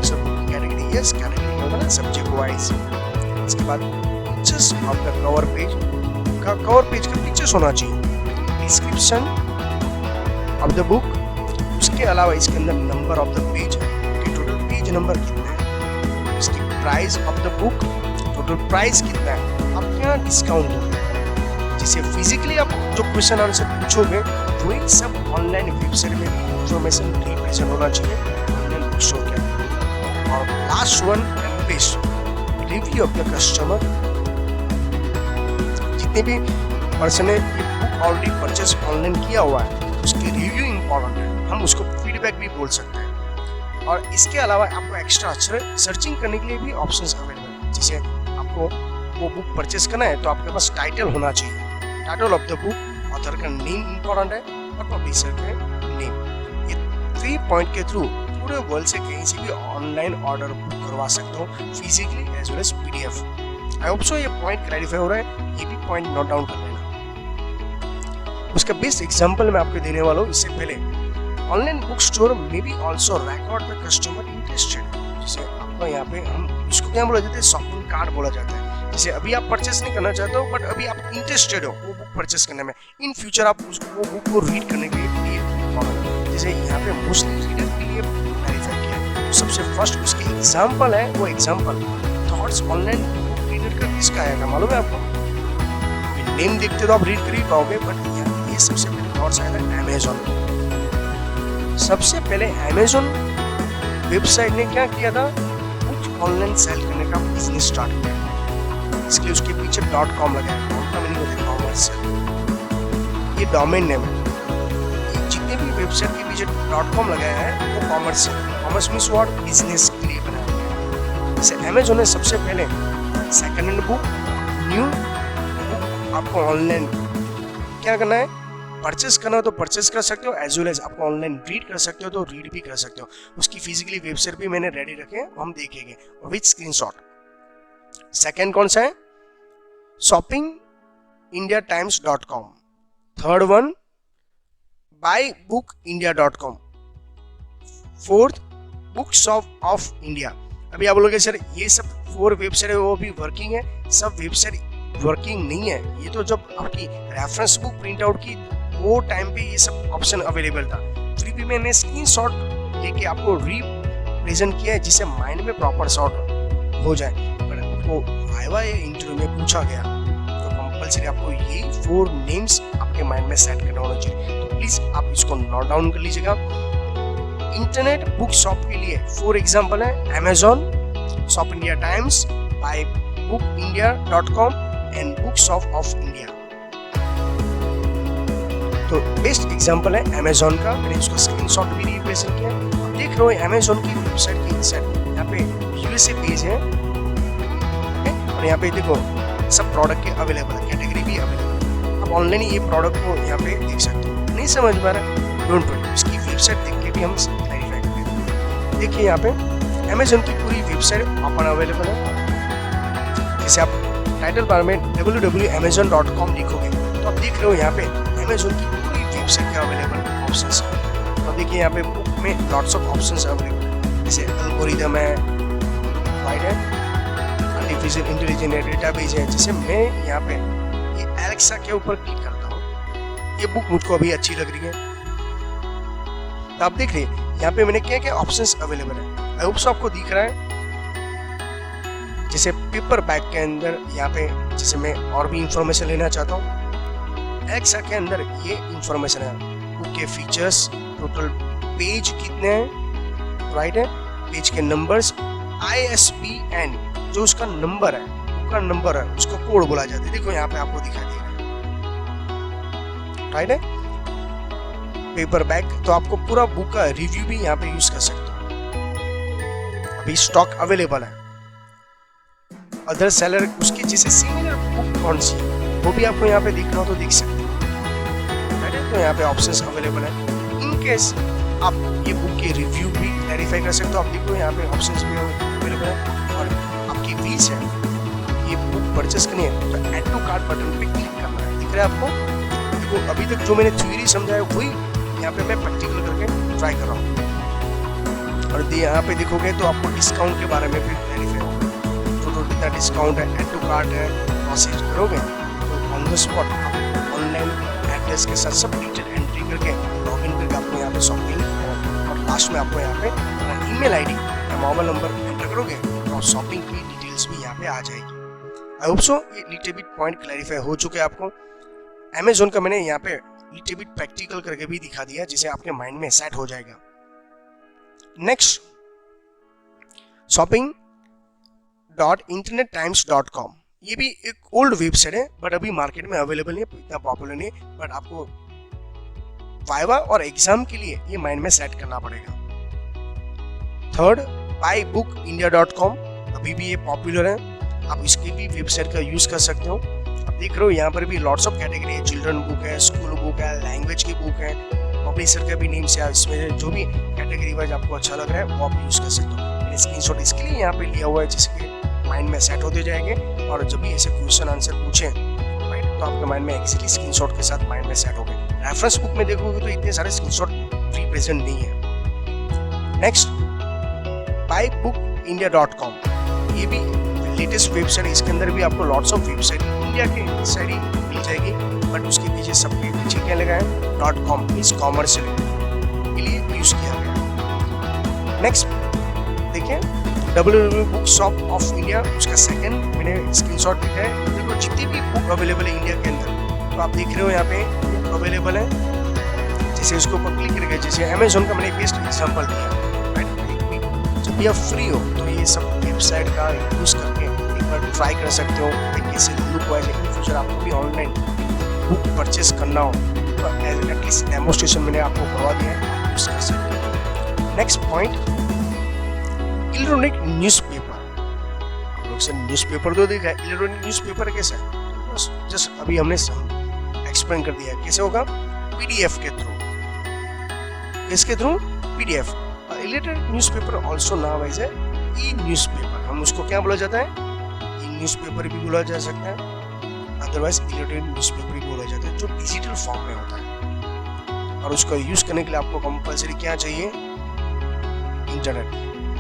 सब category yes category होगा ना subject wise। इसके बाद pictures of the cover page का pictures होना चाहिए, description of the book, उसके अलावा इसके अंदर नंबर ऑफ द पेज कि टोटल पेज नंबर कितना है, इसकी price of the book, total price कितना है, आप क्या डिस्काउंट दोगे। जिसे फिजिकली आप जो क्वेश्चन आंसर पूछोगे वही सब ऑनलाइन वेबसाइट में इंफॉर्मेशन रिप्रेजेंट होना चाहिए ऑनलाइन बुक स्टोर के अंदर। और last one and best, review of the customer. जितने भी पर्सन ने ये बुक ऑलरेडी परचेस ऑनलाइन किया हुआ है उसकी रिव्यू इंपॉर्टेंट है, हम उसको फीडबैक भी बोल सकते हैं। और इसके अलावा आपको एक्स्ट्रा सर्चिंग करने के लिए भी ऑप्शंस अवेलेबल है। जैसे आपको वो बुक परचेस करना है तो आपके पास टाइटल होना चाहिए, title of the book, author का नेम इंपॉर्टेंट है और पब्लिशर के नेम। ये 3 पॉइंट के थ्रू पूरे वर्ल्ड से कहीं से भी ऑनलाइन ऑर्डर बुक करवा सकते हो physically as well as PDF. I hope so ये पॉइंट क्लैरिफाई हो रहा है, ये भी पॉइंट नोट डाउन कर लेना। उसका बेस्ट एग्जांपल मैं आपको देने वाला हूँ। इससे पहले ऑनलाइन बुक स्टोर में भी also record the customer interested. जैसे आपको यहाँ पे हम इसको क्या बोला जाता है, शॉपिंग कार्ड बोला जाता है। जैसे अभी आप परचेस नहीं करना चाहते हो बट अभी आप इंटरेस्टेड हो वो बुक परचेस करने में, इन फ्यूचर आप उसको वो बुक को रीड करने के लिए जैसे यहाँ पे मोस्टली रीडर के लिए क्लैरिफाई किया। सबसे फर्स्ट उसके एग्जाम्पल है, वो example thoughts online book reader का किसका आएगा मालूम है आपको? नेम देखते तो आप रीड कर ही पाओगे बट ये सबसे पहले थॉट्स आया था अमेज़न। सबसे पहले अमेज़न वेबसाइट ने क्या किया था, बुक ऑनलाइन सेल करने का बिजनेस स्टार्ट किया। इसके लिए उसके पीछे .com लगाया, .com का मीनिंग होता है कॉमर्शियल, ये डोमेन नेम है। ये जितने भी वेबसाइट के पीछे .com लगाया है वो commercial, commerce means what, business के लिए बनाया गया। जैसे अमेज़न ने सबसे पहले second hand book, new book आपको ऑनलाइन क्या करना है, परचेस करना हो तो परचेस कर सकते हो, एज वेल एज आपको ऑनलाइन रीड कर सकते हो तो रीड भी कर सकते हो। उसकी फिजिकली वेबसाइट भी मैंने रेडी रखे हैं, हम देखेंगे विद स्क्रीनशॉट। सेकंड कौन सा है, shopping India times. Third one buybook.india.com। Fourth bookshop of India. अभी आप बोलोगे सर ये सब 4 वेबसाइट है वो भी वर्किंग है, सब वेबसाइट वर्किंग नहीं है। ये तो जब आपकी रेफरेंस बुक प्रिंट आउट की वो टाइम पे ये सब ऑप्शन अवेलेबल था, फिर भी मैंने स्क्रीनशॉट लेके आपको रिप्रेजेंट किया है जिससे माइंड में प्रॉपर शॉट हो जाए। पर आपको वाइवा इंटरव्यू में पूछा गया तो कंपलसरी आपको ये 4 नेम्स आपके माइंड में सेट करना होना चाहिए। तो प्लीज आप इसको नोट डाउन कर लीजिएगा। इंटरनेट बुक शॉप के लिए 4 एग्जाम्पल है, Amazon, shop India times, buybook.india.com and bookshop of India. तो बेस्ट एग्जांपल है अमेज़न का, मैंने उसका स्क्रीनशॉट भी रिप्रेजेंट किया। आप देख रहे हो अमेज़न की वेबसाइट की इनसाइड यहाँ पे यूएसए पेज है और यहाँ पे देखो सब प्रोडक्ट के अवेलेबल है, कैटेगरी भी अवेलेबल है। आप ऑनलाइन ये प्रोडक्ट को यहाँ पे देख सकते हो। नहीं समझ पा रहा, डोंट वरी, उसकी वेबसाइट देख के भी हम क्लैरिफाई करेंगे। देखिए यहाँ पे अमेज़न की पूरी वेबसाइट ओपन अवेलेबल है। जैसे आप टाइटल बार में www.amazon.com लिखोगे तो आप देख रहे हो यहाँ पे अमेज़न की पूरी वेबसाइट के अवेलेबल ऑप्शंस है। तो देखिए यहाँ पे बुक में लॉट्स ऑफ ऑप्शंस अवेलेबल है, जैसे एल्गोरिदम है, राइट है, आर्टिफिशियल इंटेलिजेंस है, डेटाबेस है। जैसे मैं यहाँ पे ये एलेक्सा के ऊपर क्लिक करता हूँ, ये बुक मुझको अभी अच्छी लग रही है। तो आप देख रहे हैं यहाँ पे मैंने क्या क्या ऑप्शंस अवेलेबल है। आई होप सो आपको दिख रहा है। जैसे पेपर बैग के अंदर यहाँ पे जैसे मैं और भी इंफॉर्मेशन लेना चाहता हूँ, एलेक्सा के अंदर ये इंफॉर्मेशन है, बुक के फीचर्स, टोटल पेज कितने हैं, राइट है, पेज के नंबर्स, ISBN जो उसका नंबर है, बुक का नंबर है, उसको कोड बोला जाता है। देखो यहाँ पे आपको दिखाई दे रहा है, राइट है। पेपर बैग तो आपको पूरा बुक का रिव्यू भी यहाँ पे यूज कर सकते हो। अभी स्टॉक अवेलेबल है। अदर सेलर उसकी जैसे सिमिलर बुक कौन सी है वो भी आपको यहाँ पे दिख रहा हो तो देख सकते हैं, राइट है। तो यहाँ पे ऑप्शंस अवेलेबल है। इन केस आप ये बुक के रिव्यू भी वेरीफाई कर सकते हो। आप देखो यहाँ पे ऑप्शंस भी अवेलेबल है। और आपकी वीज है, ये बुक परचेस करनी है तो ऐड टू कार्ट बटन पे क्लिक करना है। दिख रहा है आपको? देखो अभी तक जो मैंने थ्योरी समझाया वही यहाँ पे मैं प्रैक्टिकल करके ट्राई कर रहा हूँ। और यहाँ पे देखोगे तो आपको डिस्काउंट के बारे में भी क्लैरिफाई होगा, तो कितना डिस्काउंट है, एड टू कार्ट है, प्रोसेस करोगे तो ऑन द स्पॉट आप ऑनलाइन एड्रेस के साथ सब डिटेल एंट्री करके लॉगिन करके आपको यहाँ पे शॉपिंग, और लास्ट में आपको यहाँ पे ईमेल आईडी या मोबाइल नंबर एंटर करोगे तो शॉपिंग की डिटेल्स भी यहाँ पे आ जाएगी। आई होप सो ये लिटिल बिट पॉइंट क्लैरिफाई हो चुके हैं आपको। अमेज़न का मैंने यहाँ पे लिटिल बिट प्रैक्टिकल करके भी दिखा दिया जिसे आपके माइंड में सेट हो जाएगा। नेक्स्ट, shopping.internettimes.com, ये भी एक ओल्ड वेबसाइट है बट अभी मार्केट में अवेलेबल नहीं, इतना पॉपुलर नहीं, बट आपको वाइवा और एग्जाम के लिए ये माइंड में सेट करना पड़ेगा। थर्ड, buybookindia.com, अभी भी ये पॉपुलर है, आप इसकी भी वेबसाइट का यूज कर सकते हो। आप देख रहे हो यहाँ पर भी लॉट्स ऑफ कैटेगरी है, चिल्ड्रन बुक है, स्कूल बुक है, लैंग्वेज की बुक है, पब्लिशर का भी नेम से, इसमें जो भी कैटेगरी वाइज आपको अच्छा लग रहा है वो आप यूज कर सकते हो। मैंने स्क्रीनशॉट इसके लिए यहाँ पे लिया हुआ है जिसके माइंड में सेट होते जाएंगे, और जब भी ऐसे क्वेश्चन आंसर पूछे राइट तो आपके माइंड में एक्चुअली स्क्रीनशॉट के साथ माइंड में सेट हो गए। रेफरेंस बुक में देखोगे तो इतने सारे स्क्रीनशॉट फ्री प्रेजेंट नहीं है। नेक्स्ट, buybookindia.com, ये भी लेटेस्ट वेबसाइट, इसके अंदर भी आपको लॉट्स ऑफ वेबसाइट इंडिया के साइड ही मिल जाएगी, बट उसके पीछे सबके पीछे क्या लगा है, .com मींस कॉमर्शियल के लिए यूज किया गया। नेक्स्ट देखिए, www.bookshop.india, उसका सेकंड मैंने स्क्रीनशॉट लिखा है। देखो जितनी भी बुक अवेलेबल है इंडिया के अंदर, तो आप देख रहे हो यहाँ पे बुक अवेलेबल है, जैसे उसके ऊपर क्लिक करके, जैसे अमेज़न का मैंने बेस्ट एग्जांपल दिया, राइट। जब भी आप फ्री हो तो ये सब वेबसाइट का यूज करके एक बार ट्राई कर सकते हो, कैसे लुक वाइज इन फ्यूचर आपको भी ऑनलाइन बुक परचेस करना हो तो एटलीस्ट डेमोस्ट्रेशन मैंने आपको करवा दिया है, यूज कर सकते हो। नेक्स्ट पॉइंट, इलेक्ट्रॉनिक न्यूज़पेपर, आप लोग से न्यूज़पेपर तो देखा है, इलेक्ट्रॉनिक न्यूज़पेपर कैसा है, बस जस्ट अभी हमने एक्सप्लेन कर दिया कैसे होगा, पीडीएफ के थ्रू। किसके through? PDF. Electronic newspaper also now as a e newspaper, हम उसको क्या बोला जाता है, ई न्यूज़पेपर भी बोला जा सकता है, अदरवाइज इलेक्ट्रॉनिक न्यूज़पेपर भी बोला जाता है, जो डिजिटल फॉर्म में होता है। और उसका यूज करने के लिए आपको कंपल्सरी क्या चाहिए, इंटरनेट,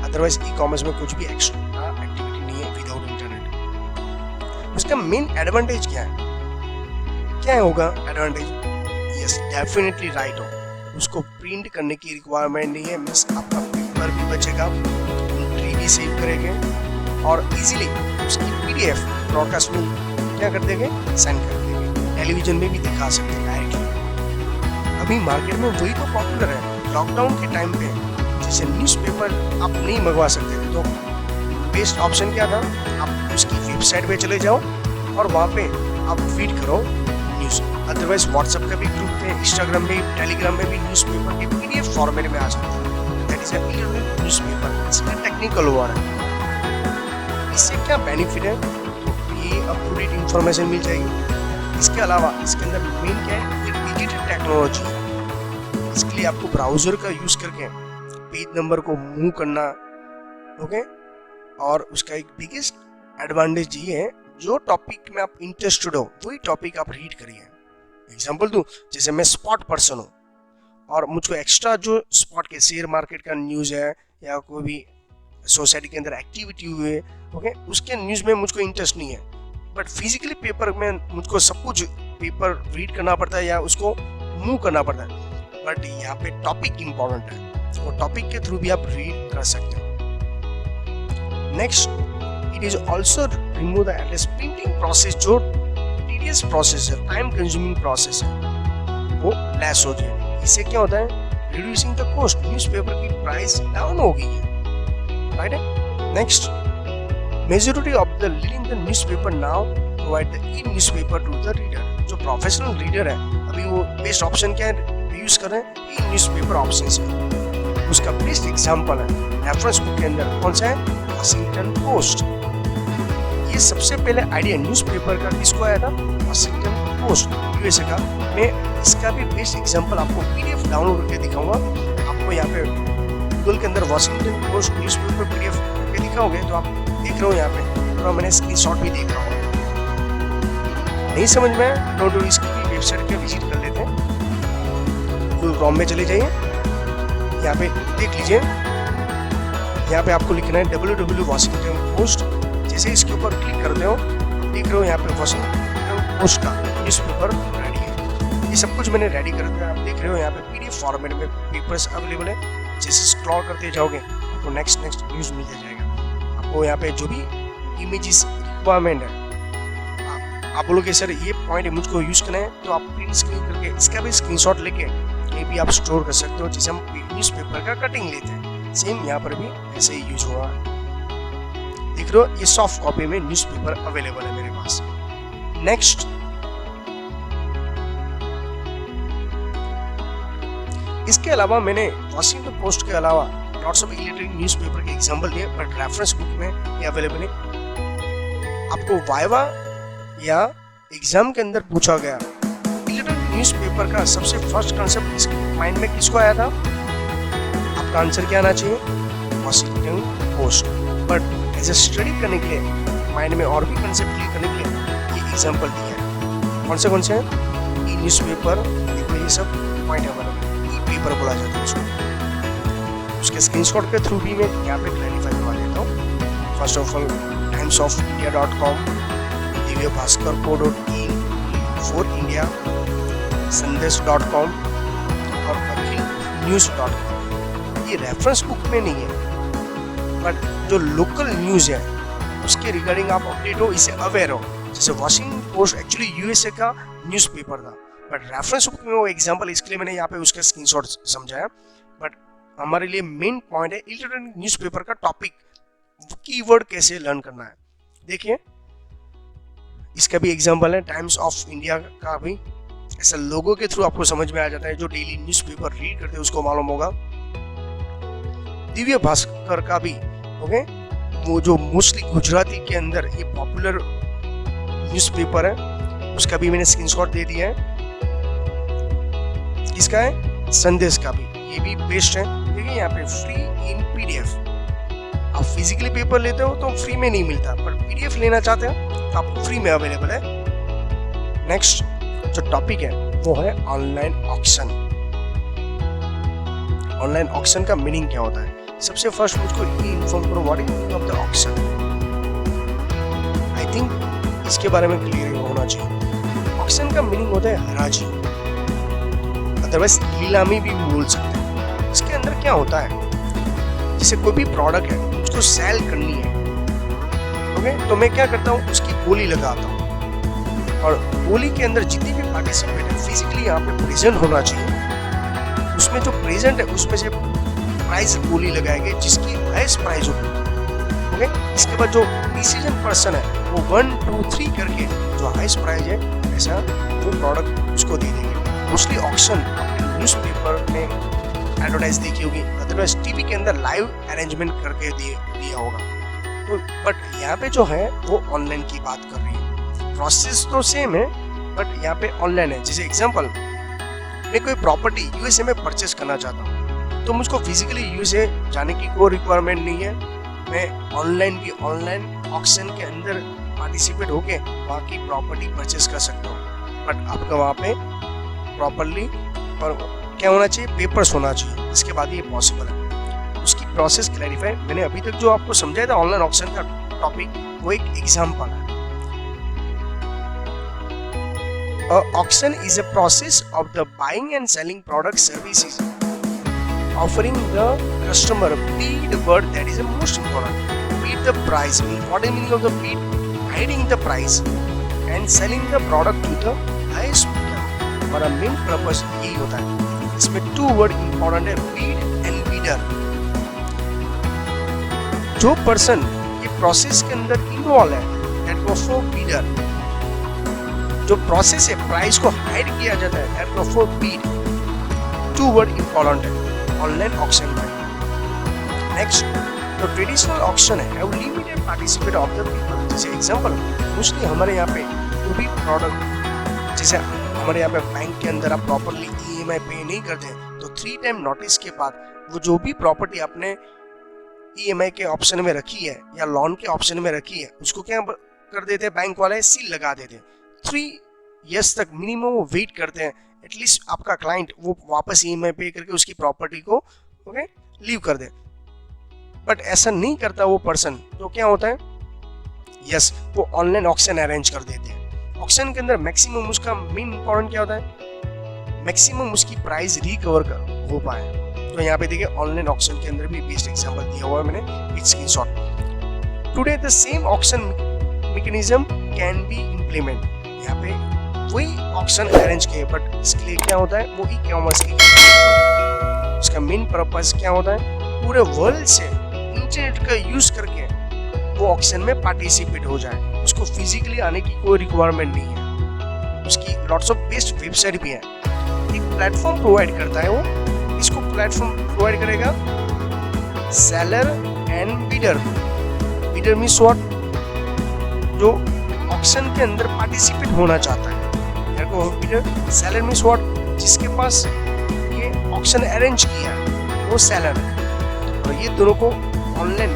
अदरवाइज ई कॉमर्स में कुछ भी एक्स्ट्रा एक्टिविटी नहीं है विदाउट इंटरनेट। उसका मेन एडवांटेज क्या है, क्या होगा एडवांटेज? यस, डेफिनेटली राइट हो, उसको प्रिंट करने की रिक्वायरमेंट नहीं है, मींस आपका पेपर भी बचेगा, ट्री भी सेव करेंगे, और इजीली उसकी पीडीएफ ब्रॉडकास्ट में क्या कर देंगे, सेंड कर देंगे, टेलीविजन में भी दिखा सकते हैं डायरेक्टली। अभी मार्केट में वही तो पॉपुलर है। लॉकडाउन के टाइम पे जैसे न्यूज़पेपर आप नहीं मंगवा सकते थे, तो बेस्ट ऑप्शन क्या था, आप उसकी वेबसाइट पे चले जाओ और वहाँ पे आप फीड करो न्यूज़। अदरवाइज व्हाट्सएप का भी ग्रुप है, इंस्टाग्राम में, टेलीग्राम में भी न्यूज़पेपर के पीडीएफ फॉर्मेट में आ जाता है, that is a electronic newspaper. इसका टेक्निकल वर्ड है। इससे क्या बेनिफिट है, तो ये अप टू डेट इंफॉर्मेशन मिल जाएगी। इसके अलावा इसके अंदर मेन क्या है, ये डिजिटल टेक्नोलॉजी है। इसके लिए आपको ब्राउजर का यूज करके पेज नंबर को मूव करना, ओके। और उसका एक बिगेस्ट एडवांटेज ये है, जो टॉपिक में आप इंटरेस्टेड हो वही टॉपिक आप रीड करिए। एग्जांपल दूं, जैसे मैं स्पॉट पर्सन हूँ और मुझको एक्स्ट्रा जो स्पॉट के शेयर मार्केट का न्यूज़ है या कोई भी सोसाइटी के अंदर एक्टिविटी हुई है, ओके, उसके न्यूज़ में मुझको इंटरेस्ट नहीं है, बट फिजिकली पेपर में मुझको सब कुछ पेपर रीड करना पड़ता है या उसको मूव करना पड़ता है, बट यहाँ पे टॉपिक इंपॉर्टेंट है, वो टॉपिक के थ्रू भी आप रीड कर सकते हो। Next, it is also remove the at least printing process, जो टीडियस प्रोसेस है, टाइम कंज्यूमिंग प्रोसेस है, वो लेस हो जाए। इससे क्या होता है, रिड्यूसिंग द कॉस्ट, न्यूज़पेपर की प्राइस डाउन हो गई है, राइट है। Next, majority of the leading the newspaper now provide the e newspaper to the reader. जो प्रोफेशनल रीडर है अभी वो बेस्ट ऑप्शन क्या है यूज कर रहे हैं, ई न्यूज़पेपर ऑप्शन से। उसका बेस्ट एग्जांपल है रेफरेंस बुक के अंदर कौन सा है, वॉशिंगटन पोस्ट। ये सबसे पहले आइडिया न्यूज़पेपर का किसको आया था, वॉशिंगटन पोस्ट, यूएसए का। मैं इसका भी बेस्ट एग्जांपल आपको पीडीएफ डाउनलोड करके दिखाऊंगा। आपको यहाँ पे गूगल के अंदर वॉशिंगटन पोस्ट न्यूज़पेपर पीडीएफ पे दिखाओगे तो आप देख रहे हो यहाँ पे, तो मैंने स्क्रीनशॉट भी देख रहा हूँ। नहीं समझ में तो इसकी भी वेबसाइट पे विजिट कर लेते हैं। गूगल क्रोम में चले जाइए, यहाँ पे देख लीजिए, यहाँ पे आपको लिखना है www वॉशिंगटन पोस्ट। जैसे इसके ऊपर क्लिक करते हो, देख रहे हो यहाँ पे वॉशिंगटन पोस्ट का न्यूज़पेपर रेडी है। ये सब कुछ मैंने रेडी कर दिया। आप देख रहे हो यहाँ पे PDF फॉर्मेट में पेपर्स अवेलेबल है। जैसे स्क्रॉल करते जाओगे आपको नेक्स्ट न्यूज़ मिलता जाएगा। आपको यहाँ पे जो भी इमेजेस रिक्वायरमेंट है, आप बोलोगे सर ये पॉइंट मुझको यूज करना है, तो आप प्रिंट स्क्रीन करके इसका भी स्क्रीनशॉट लेके कहीं भी आप स्टोर कर सकते हो। जैसे हम न्यूज़पेपर का कटिंग लेते हैं, सेम यहाँ पर भी ऐसे ही यूज हुआ है। देख रहे हो ये सॉफ्ट कॉपी में न्यूज़पेपर अवेलेबल है मेरे पास। नेक्स्ट, इसके अलावा मैंने वॉशिंगटन पोस्ट के अलावा लॉट्स ऑफ इलेक्ट्रॉनिक न्यूज़पेपर के एग्जांपल दिए, बट रेफरेंस बुक में ये अवेलेबल है। आपको वाइवा या एग्जाम के अंदर पूछा गया इलेक्ट्रॉनिक न्यूज़पेपर का सबसे फर्स्ट कंसेप्ट माइंड में किसको आया था, आपका आंसर क्या आना चाहिए, Washington Post. But as a study करने के लिए, माइंड में और भी कंसेप्ट क्लियर करने के लिए ये एग्जांपल दिया है। कौन से हैं? ई न्यूज़पेपर, देखो ये सब पॉइंट अवेलेबल। ई पेपर बोला जाता है उसको। उसके स्क्रीनशॉट के थ्रू भी मैं यहाँ पे क्लैरिफाई करवा देता हूँ। First of all timesofIndia.com, Divya Bhaskar co.in for India, संदेश.com और अखिल न्यूज़.com। ये रेफरेंस बुक में नहीं है, बट जो लोकल न्यूज़ है उसके रिगार्डिंग आप अपडेट हो, इससे अवेयर हो। जैसे वॉशिंगटन पोस्ट एक्चुअली यूएसए का न्यूज़पेपर था, बट रेफरेंस बुक में वो एग्जांपल, इसके लिए मैंने यहाँ पे उसका स्क्रीनशॉट समझाया। बट हमारे लिए मेन पॉइंट है इलेक्ट्रॉनिक न्यूज़पेपर का टॉपिक, कीवर्ड कैसे लर्न करना है। देखिए इसका भी एग्जांपल है टाइम्स ऑफ इंडिया का भी। ऐसा लोगों के थ्रू आपको समझ में आ जाता है, जो डेली न्यूज़पेपर रीड करते हैं उसको मालूम होगा। दिव्य भास्कर का भी, ओके, वो जो मोस्टली गुजराती के अंदर ये पॉपुलर न्यूज़पेपर है, उसका भी मैंने स्क्रीनशॉट दे दिया है। किसका है? संदेश का भी, ये भी बेस्ट है। देखिए यहाँ पे फ्री इन PDF। आप फिजिकली पेपर लेते हो तो फ्री में नहीं मिलता, पर PDF लेना चाहते हो तो आपको फ्री में अवेलेबल है। नेक्स्ट जो टॉपिक है वो है ऑनलाइन ऑक्शन। ऑनलाइन ऑक्शन का मीनिंग क्या होता है? सबसे फर्स्ट मुझको ये इन्फॉर्म करो, what is meaning of the auction. I think इसके बारे में क्लियर होना चाहिए। ऑक्शन का मीनिंग होता है हराजी, अदरवाइज नीलामी भी बोल सकते हैं। इसके अंदर क्या होता है, जैसे कोई भी प्रोडक्ट है उसको सेल करनी है, ओके, तो मैं क्या करता हूँ, उसकी बोली लगाता हूँ, और बोली के अंदर जितने भी पार्टिसिपेंट है फिजिकली यहाँ पे प्रेजेंट होना चाहिए। उसमें जो प्रेजेंट है उसमें से प्राइस बोली लगाएंगे जिसकी हाईएस्ट प्राइस होगी, ओके। इसके बाद जो डिसीजन पर्सन है वो 1 2 3 करके जो हाईएस्ट प्राइस है ऐसा वो प्रोडक्ट उसको दे देंगे। मोस्टली ऑक्शन न्यूज़पेपर में एडवर्टाइज देखी होगी, अदरवाइज टीवी के अंदर लाइव अरेंजमेंट करके दिया होगा। तो बट यहाँ पे जो है वो ऑनलाइन की बात कर रही है। प्रोसेस तो सेम है, बट यहाँ पे ऑनलाइन है। जैसे एग्जांपल, मैं कोई प्रॉपर्टी यूएसए में परचेस करना चाहता हूँ, तो मुझको फिजिकली यूएसए जाने की कोई रिक्वायरमेंट नहीं है। मैं ऑनलाइन ऑक्शन के अंदर पार्टिसिपेट होके वहाँ की प्रॉपर्टी परचेस कर सकता हूँ। बट आपका वहाँ पे प्रॉपरली क्या होना चाहिए, पेपर्स होना चाहिए, इसके बाद ये पॉसिबल है। उसकी प्रोसेस क्लैरिफाई मैंने अभी तक जो आपको समझाया था ऑनलाइन ऑक्शन का टॉपिक, वो एक एग्जांपल है। Auction is a process of the buying and selling product services offering the customer bid word that is the most important. Bid the price, what is the meaning of the bid? Hiding the price and selling the product to the highest bidder. हमारा main purpose यही होता है। इसमें 2 word important है, Beed and bidder. जो person ये process के अंदर इन्वॉल्व है दैट वाज फॉर बीडर। जो प्रोसेस है प्राइस को हाइड किया जाता है that was for Beed. 2 word important है ऑनलाइन ऑक्शन में। नेक्स्ट, तो ट्रेडिशनल ऑक्शन है have limited participate of the people. जैसे एग्जांपल, मोस्टली हमारे यहाँ पे जो भी प्रोडक्ट, जैसे हमारे यहाँ पे बैंक के अंदर आप प्रॉपरली EMI पे नहीं करते तो 3 टाइम नोटिस के बाद वो जो भी प्रॉपर्टी आपने EMI के ऑप्शन में रखी है या लोन के ऑप्शन में रखी है उसको क्या कर देते हैं बैंक वाले, सील लगा देते हैं। 3 ईयर्स तक मिनिमम वो वेट करते हैं, एटलीस्ट आपका क्लाइंट वो वापस EMI पे करके उसकी प्रॉपर्टी को ओके, लीव कर दे। बट ऐसा नहीं करता वो पर्सन, तो क्या होता है, यस, वो ऑनलाइन ऑक्शन अरेंज कर देते हैं। ऑक्शन के अंदर मैक्सिमम उसका मेन इंपॉर्टेंट क्या होता है, मैक्सिमम उसकी प्राइस रिकवर हो पाए। तो यहाँ पे देखिए ऑनलाइन ऑक्शन के अंदर भी बेस्ट एग्जांपल दिया हुआ है मैंने, it's screenshot. Today the same auction mechanism can be implement. यहाँ पे वही ऑक्शन अरेंज किए, बट इसके लिए क्या होता है, वो ई कॉमर्स की उसका मेन पर्पस क्या होता है, पूरे वर्ल्ड से इंटरनेट का यूज करके वो ऑक्शन में पार्टिसिपेट हो जाए। उसको फिजिकली आने की कोई रिक्वायरमेंट नहीं है। उसकी लॉट्स ऑफ बेस्ट वेबसाइट भी है। एक प्लेटफॉर्म प्रोवाइड करता है वो, इसको प्लेटफॉर्म प्रोवाइड करेगा seller and bidder. Bidder means what, जो ऑक्शन के अंदर पार्टिसिपेट होना चाहता है। यार को बीडर, सेलर मींस व्हाट, जिसके पास ये ऑक्शन अरेंज किया है वो सेलर है। और ये दोनों को ऑनलाइन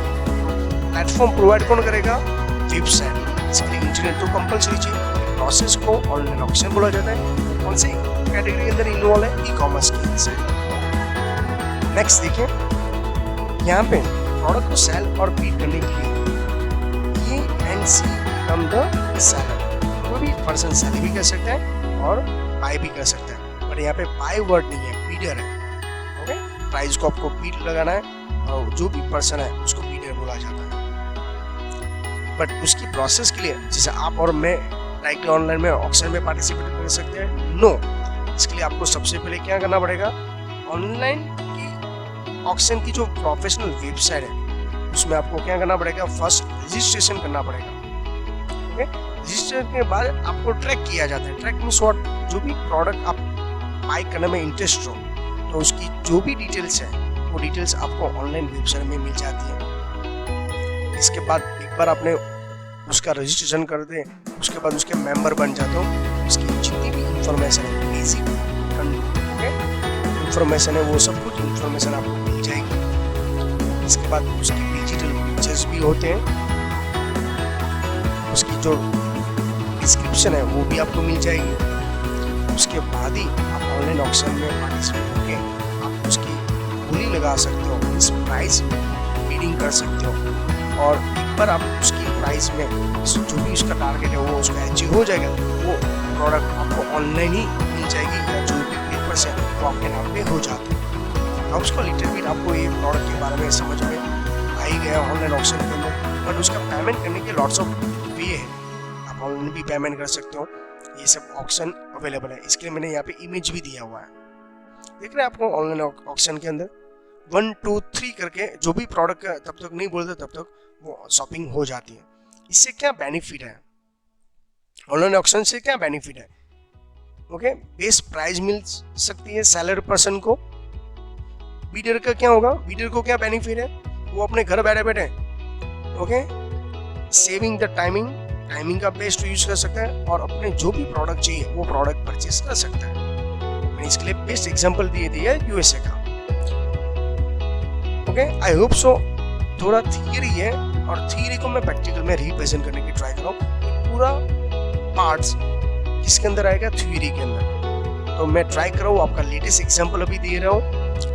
प्लेटफॉर्म प्रोवाइड कौन करेगा, वेबसाइट। इसके लिए इंटरनेट तो कंपलसरी चाहिए। प्रोसेस को ऑनलाइन ऑक्शन बोला जाता है। कौन सी कैटेगरी के अंदर इन्वॉल्व है, ई कॉमर्स की। नेक्स्ट देखिए, यहाँ पे प्रोडक्ट को सेल और बीट करने के लिए ये एनसी बिकम द सेलर। कोई भी पर्सन सेल भी कर सकता है और बाय भी कर सकता है, पर यहाँ पे बाय वर्ड नहीं है, बीडर है। ओके, प्राइस को आपको बीट लगाना है और जो भी पर्सन है उसको बीडर बोला जाता है। बट उसकी प्रोसेस के लिए जैसे आप और मैं डायरेक्टली ऑनलाइन में ऑक्शन में पार्टिसिपेट कर सकते हैं, नो। इसके लिए आपको सबसे पहले क्या करना पड़ेगा, ऑनलाइन की ऑक्शन की जो प्रोफेशनल वेबसाइट है उसमें आपको क्या करना पड़ेगा, फर्स्ट रजिस्ट्रेशन करना पड़ेगा। ओके, रजिस्ट्रेशन के बाद आपको ट्रैक किया जाता है। ट्रैक मींस व्हाट, जो भी प्रोडक्ट आप बाय करने में इंटरेस्ट हो तो उसकी जो भी डिटेल्स है वो डिटेल्स आपको ऑनलाइन वेबसाइट में मिल जाती है। इसके बाद एक बार आपने उसका रजिस्ट्रेशन कर दे, उसके बाद उसके मेंबर बन जाते हो, उसकी जितनी भी इंफॉर्मेशन है, बेसिक इंफॉर्मेशन है, वो सब कुछ इंफॉर्मेशन आपको मिल जाएगी। इसके बाद उसकी डिजिटल पिक्चर्स भी होते हैं, उसकी जो डिस्क्रिप्शन है वो भी आपको मिल जाएगी। उसके बाद ही आप ऑनलाइन ऑक्शन में पार्टिसिपेट होकर आप उसकी बोली लगा सकते हो, इस प्राइस बीडिंग कर सकते हो। और एक बार आप उसकी प्राइस में जो भी उसका टारगेट है वो उसका अचीव हो जाएगा, वो प्रोडक्ट आपको ऑनलाइन ही मिल जाएगी, या जो भी पेपर्स है वो आपके नाम पे हो जाते हैं। अब उसको लिटिल बिट आपको ये प्रोडक्ट के बारे में समझ में आ ही गया ऑनलाइन ऑक्शन के अंदर। बट उसका पेमेंट करने के लॉट्स ऑफ वे है, आप ऑनलाइन भी पेमेंट कर सकते हो। ये सब ऑक्शन अवेलेबल है, इसके लिए मैंने यहाँ पे इमेज भी दिया हुआ है, देख रहे हैं आपको। ऑनलाइन ऑक्शन के अंदर 1 2 3 करके जो भी प्रोडक्ट तब तक नहीं बोलते तब तक वो शॉपिंग हो जाती है। इससे क्या बेनिफिट है, ऑनलाइन ऑक्शन से क्या बेनिफिट है, ओके, बेस्ट प्राइस मिल सकती है सेलर पर्सन को। बीडर का क्या होगा, बीडर को क्या बेनिफिट है, वो अपने घर बैठे बैठे ओके सेविंग द टाइमिंग का बेस्ट यूज कर सकता है और अपने जो भी प्रोडक्ट चाहिए वो प्रोडक्ट परचेस कर सकता है। मैंने इसके लिए बेस्ट एग्जांपल दिए दिया है यूएसए का। ओके, आई होप सो। थोड़ा थियरी है और थियरी को मैं प्रैक्टिकल में रिप्रेजेंट करने की ट्राई कर रहा हूँ। पूरा पार्ट्स किसके अंदर आएगा, थ्योरी के अंदर। तो मैं ट्राई कर रहा हूँ, आपका लेटेस्ट एग्जांपल अभी दे रहा हूँ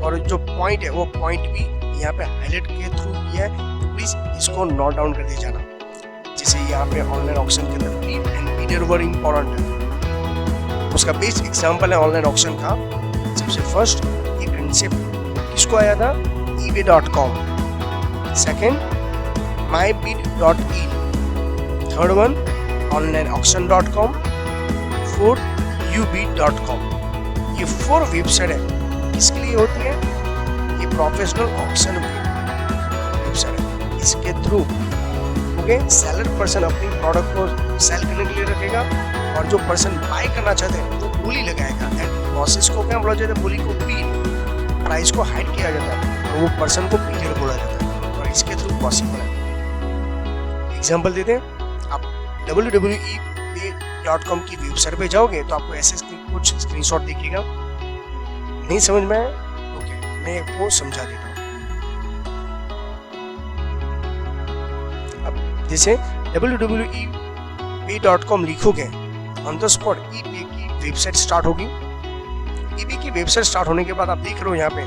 और जो पॉइंट है वो पॉइंट भी यहाँ पे हाईलाइट के थ्रू किया है, तो प्लीज इसको नोट डाउन कर दे जाना। जैसे यहाँ पे ऑनलाइन ऑक्शन के अंदर Beed and bidder word important है, उसका बेस्ट एग्जांपल है ऑनलाइन ऑक्शन का। सबसे फर्स्ट ये कंसेप्ट किसको आया था, ebay.com, second mybid.in, third one onlineauction.com, fourth ubid.com। ये 4 वेबसाइट है, किसके लिए होती है, ये प्रोफेशनल ऑक्शन वेबसाइट है। इसके थ्रू ओके सेलर पर्सन अपनी प्रोडक्ट को सेल करने के लिए रखेगा और जो पर्सन बाय करना चाहते हैं वो बोली लगाएगा। एंड प्रोसेस को क्या बोला जाता है, बोली को बीट, प्राइस को हाइड किया जाता है और वो पर्सन को बीडर बोला जाता है और इसके थ्रू पॉसिबल है। एग्जांपल देते हैं, आप www.ebay.com की वेबसाइट पे जाओगे तो आपको ऐसे कुछ स्क्रीनशॉट दिखेगा। नहीं समझ में आया, ओके मैं आपको समझा देता हूँ। अब जैसे www.ebay.com लिखोगे, ऑन द स्पॉट eBay की वेबसाइट स्टार्ट होगी। eBay की वेबसाइट स्टार्ट होने के बाद आप देख रहे हो यहाँ पे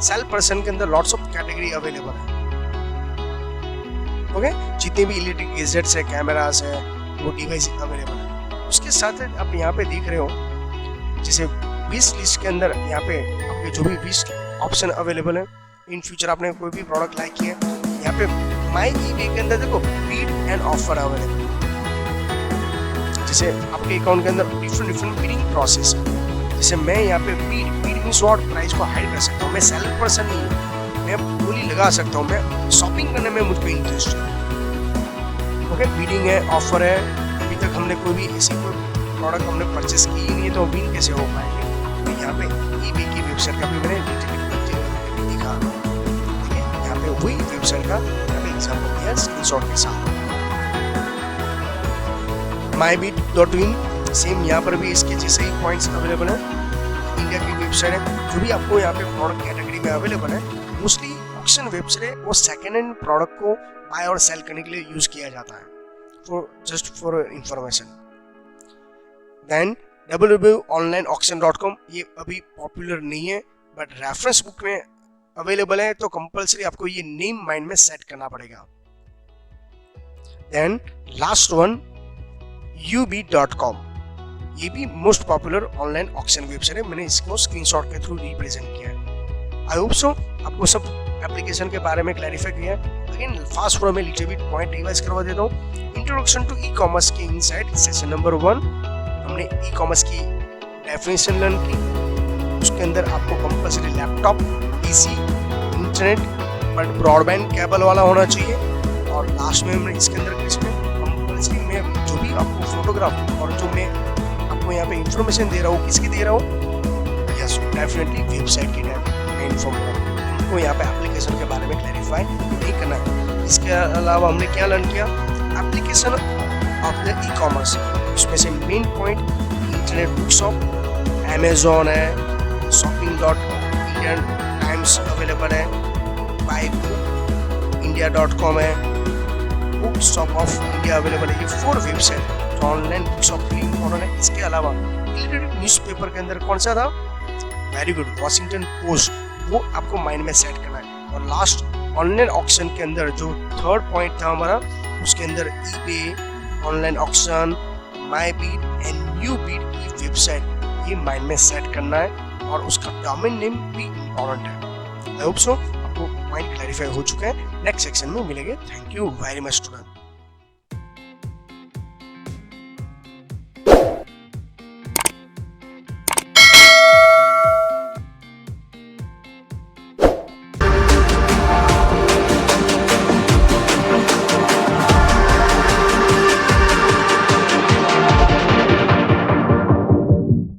सेल पर्सन के अंदर लॉट्स ऑफ कैटेगरी अवेलेबल है। ओके, जितने भी इलेक्ट्रिक गैजेट्स है, कैमरास है, वो डिवाइस अवेलेबल है। उसके साथ आप यहाँ पे देख रहे हो जैसे विश लिस्ट के अंदर यहाँ पे आपके जो भी विश ऑप्शन अवेलेबल है, इन फ्यूचर आपने कोई भी प्रोडक्ट लाइक किया, यहाँ पे माई ईबे के अंदर देखो बीड एंड ऑफर अवेलेबल। जैसे आपके अकाउंट के अंदर डिफरेंट बिडिंग प्रोसेस है। जैसे मैं यहाँ पे बीड मीन्स व्हाट, प्राइस को हाइड कर सकता हूँ। मैं सेलर पर्सन नहीं हूँ, मैं बोली लगा सकता हूँ, मैं शॉपिंग करने में मुझ पर इंटरेस्ट है। ओके, बीडिंग है, ऑफर है। अभी तक हमने कोई भी ऐसी कोई प्रोडक्ट हमने परचेस की ही नहीं है, तो विन कैसे हो पाएंगे। तो यहाँ पे ईबे की वेबसाइट का भी मैंने दिखा, ठीक है, यहाँ पे वही वेबसाइट का एग्जाम्पल दिया स्क्रीनशॉट के साथ। mybit.in सेम यहाँ पर भी इसके जैसे ही पॉइंट्स अवेलेबल है। इंडिया की वेबसाइट है, जो भी आपको यहाँ पे प्रोडक्ट कैटेगरी में अवेलेबल है, मोस्टली ऑक्शन वेबसाइट है, वो सेकेंड हैंड प्रोडक्ट को बाय और सेल करने के लिए यूज किया जाता है, just for information. Then www.onlineauction.com ये अभी पॉपुलर नहीं है, बट रेफरेंस बुक में अवेलेबल है, तो कंपल्सरी आपको ये नेम माइंड में सेट करना पड़ेगा। देन लास्ट वन ubit.com, ये भी most popular online auction website है। मैंने इसको स्क्रीनशॉट के थ्रू रिप्रेजेंट किया है। आई होप सो आपको सब एप्लीकेशन के बारे में क्लैरिफाई किया है। अगेन फास्ट फॉर में लिटिल बिट पॉइंट रिवाइज करवा देता हूँ। इंट्रोडक्शन टू ई कॉमर्स के इनसाइड सेशन नंबर 1 हमने ई कॉमर्स की डेफिनेशन लर्न की। उसके अंदर आपको compulsory laptop, PC, internet but broadband cable वाला होना चाहिए। और लास्ट में हमने इसके अंदर इसमें कंपल्सरी में जो भी आपको फोटोग्राफ और जो मैं आपको यहाँ पे इंफॉर्मेशन दे रहा हूँ, किसकी दे रहा हूँ, यस डेफिनेटली वेबसाइट की मैं इन्फॉर्म कर रहा हूँ। हमको यहाँ पे एप्लीकेशन के बारे में क्लैरिफाई नहीं करना है। इसके अलावा हमने क्या लर्न किया, application of the e commerce. उसमें से main point internet book shop, Amazon है, shopping.indian टाइम्स अवेलेबल है, बाय बुक इंडिया.com है, book shop of India available है। ये 4 वेबसाइट जो ऑनलाइन बुक शॉप के लिए इम्पोर्टेंट है। इसके अलावा इलेक्ट्रॉनिक न्यूज़पेपर के अंदर कौन सा था, वेरी गुड, वॉशिंगटन पोस्ट, वो आपको माइंड में सेट करना है। और लास्ट ऑनलाइन ऑक्शन के अंदर जो थर्ड पॉइंट था हमारा, उसके अंदर ईबे, ऑनलाइन ऑक्शन, माईबीट एंड यूबीट की वेबसाइट ये माइंड में सेट करना है, और उसका डोमेन नेम भी इम्पोर्टेंट है। आई होप सो आपको पॉइंट क्लैरिफाई हो चुका है। नेक्स्ट सेक्शन में मिलेंगे। Thank you very much student.